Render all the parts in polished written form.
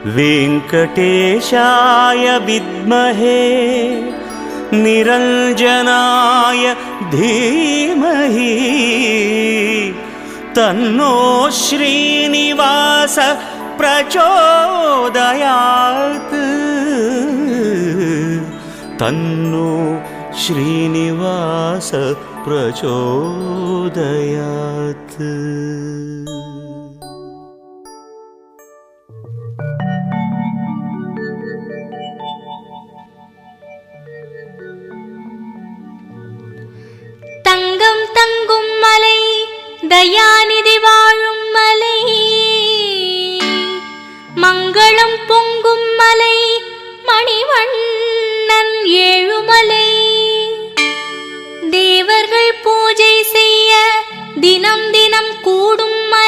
वेङ्कटेशाय विद्महे निरञ्जनाय धीमहि तन्नो श्रीनिवास प्रचोदयात् तन्नो श्रीनिवास प्रचोदयात्। தங்கம் தங்கும் மலை தயாநிதி வாழும் மலை, மங்களம் பொங்கும் மலை மணிவண்ணன் ஏழுமலை, தேவர்கள் பூஜை செய்ய தினம் தினம் கூடும் மலை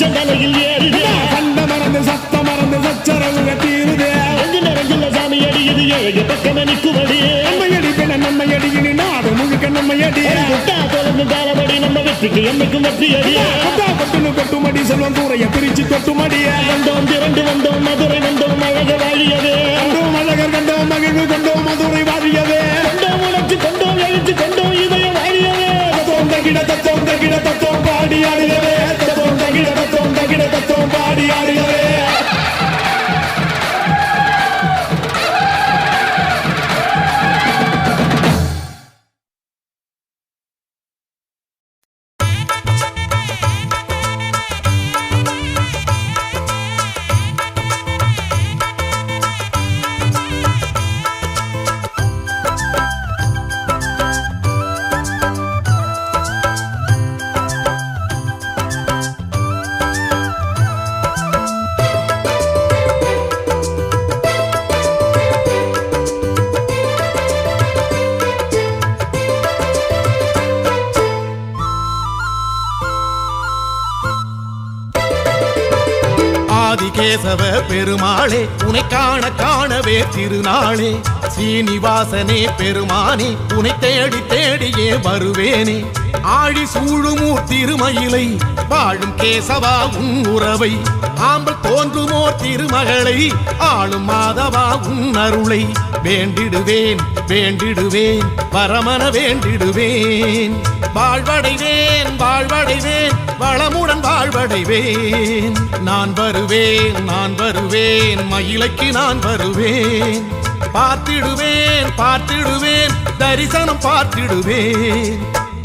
உச்சந்தலையில் ஏறுதே கண்ட மறந்து சத்த மறந்து சச்சரவுக தீருதே நெஞ்சில சாமி அடியுது ஏழு பக்கம் நிற்குமடி நம்மையடி பின்ன நம்மையடி இனி நாடு முழுக்க நம்மையடி முட்டா தொடர்ந்து தாளபடி நம்ம வெற்றிக்கு என்னைக்கும் வெற்றி அடி கொட்டுன்னு கொட்டுமடி செல்வம் கூரைய பிரிச்சு கொட்டுமடிய வந்தோம் திரண்டு வந்தோம் மதுரை வந்தோம் அழக வாழியதே கண்டோம் அழகர் கண்டோம் மகிழ்வு கொண்டோம் மதுரை வாழியதே கொண்டோம் உணர்ச்சி கொண்டோம் எழுச்சி கொண்டோம் இதயம் வாழியதே தத்தோம் தகிட தத்தோம் பாடி ஆடுகிறே தத்தோம் தகிட தத்தோம் பாடி ஆடுகிறே கேசவ பெருமாளே உனை காண காணவே திருநாளே சீனிவாசனே பெருமானே உனை தேடி தேடியே வருவேனே ஆழி சூழுமூர் திருமயிலை வாழும் கேசவா உன் உறவை ஆம்பல் தோன்றுமோர் திருமகளை ஆளும் மாதவா உன் அருளை வேண்டிடுவேன் வேண்டிடுவேன் பரமன வேண்டிடுவேன் வாழ்வடைவேன் வாழ்வடைவேன் வளமுடன் வாழ்வடைவேன் நான் வருவேன் மயிலைக்கு நான் வருவேன் பார்த்திடுவேன் பார்த்திடுவேன் தரிசனம் பார்த்திடுவேன்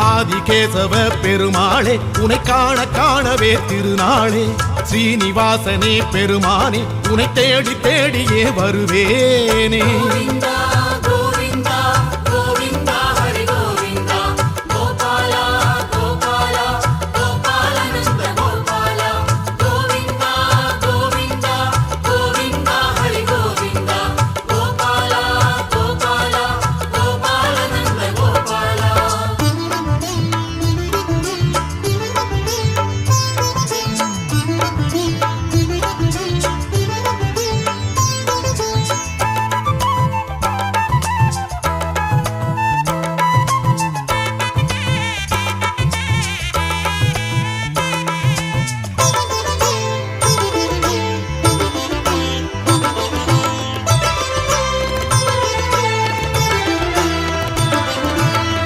ஆதிகேசவ பெருமாளே உனை காண காணவே திருநாளே ஸ்ரீனிவாசனே பெருமானே உனை தேடி தேடியே வருவேனே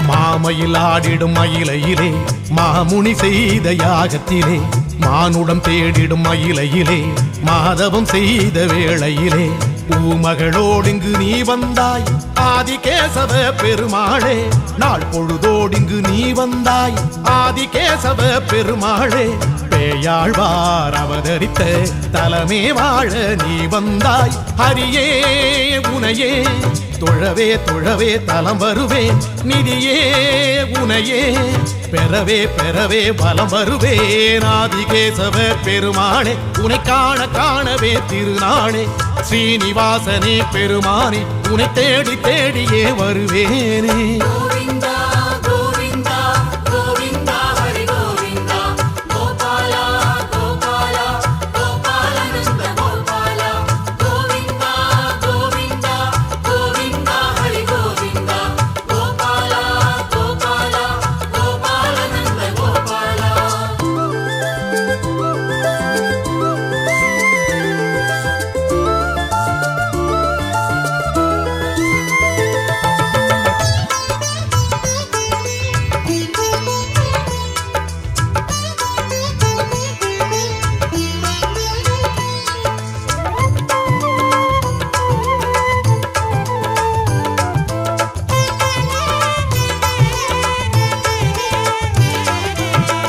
மாமையில் ஆடிடும் மயிலையிலே மாமுனி செய்த யாகத்திலே மானுடம் தேடிடும் மயிலையிலே மாதவம் செய்த வேளையிலே பூமகளோடிங்கு நீ வந்தாய் ஆதிகேசவ பெருமாளே நாள் பொழுதோடிங்கு நீ வந்தாய் ஆதிகேசவ பெருமாளே பேயாழ்வார் அவதரித்த தலமே வாழ நீ வந்தாய் ஹரியே உனையே தொழவே தொழவே தலம் வருவேன் நிதியே உனையே பெறவே பெறவே பலம் வருவேன் ஆதிகேசவ பெருமாளே உனை காண காணவே திருநாளே ஸ்ரீனிவாசனே பெருமானே உனை தேடி தேடியே வருவேனே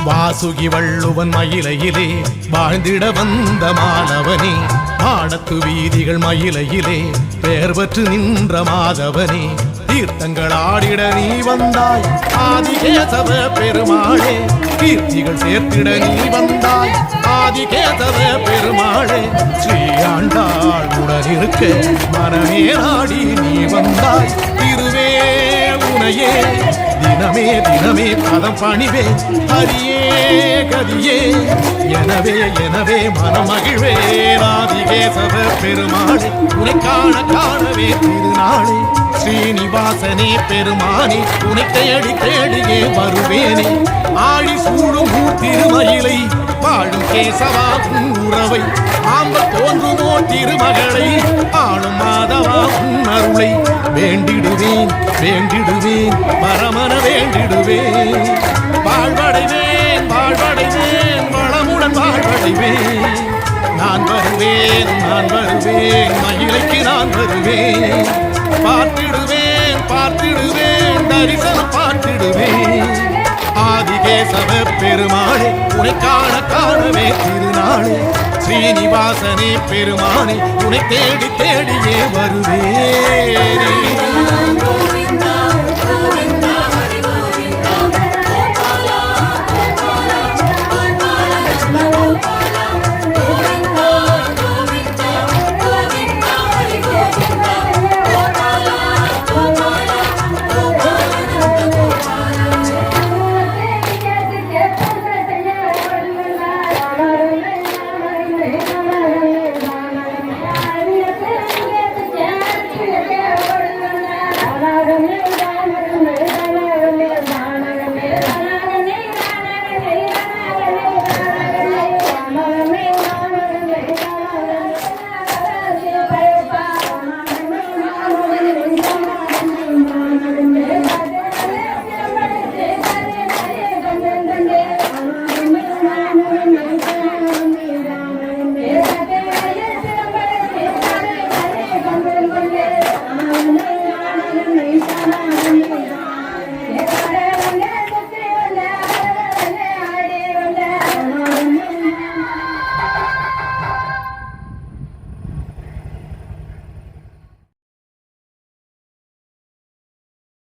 வாசுகி வள்ளுவன் மயிலையிலே வாழ்ந்திட வந்த மாணவனே மாடத்து வீதிகள் மயிலையிலே பெயர் பெற்று நின்ற மாதவனே தீர்த்தங்கள் ஆடிட நீ வந்தாய் ஆதிகேசவ பெருமாளே கீர்த்திகள் சேர்த்திட நீ வந்தாய் ஆதிகேசவ பெருமாளே ஸ்ரீ ஆண்டாள் உடனிருக்க மனமே நாடி நீ வந்தாய் திருவே உனையே தினமே தினமே பதம் பணிவே ஹரியே கதியே எனவே எனவே மனமகிழ்வே ஆதிகேசவ பெருமாளே உனை காண காணவே திருநாளே ஸ்ரீனிவாசனே பெருமானே உனை தேடி தேடியே வருவேனே ஆழி சூழும் திருமயிலை வாழும் கேசவா உறவை ஆம்ப தோன்றுமோ திருமகளை ஆளும் மாதவா அருளை வேண்டிடுவேன் வேண்டிடுவேன் பரமன வேண்டிடுவேன் வாழ்வடைவேன் வாழ்வடைவேன் வளமுடன் வாழ்வடைவேன் நான் வருவேன் மயிலைக்கு நான் வருவேன் பார்த்திடுவேன் பார்த்திடுவேன் தரிசனம் பார்த்திடுவேன் ஆதிகேசவ பெருமாளே உனை காண காணவே திருநாளே ஸ்ரீனிவாசனே பெருமானே உனை தேடி தேடியே வருவேனே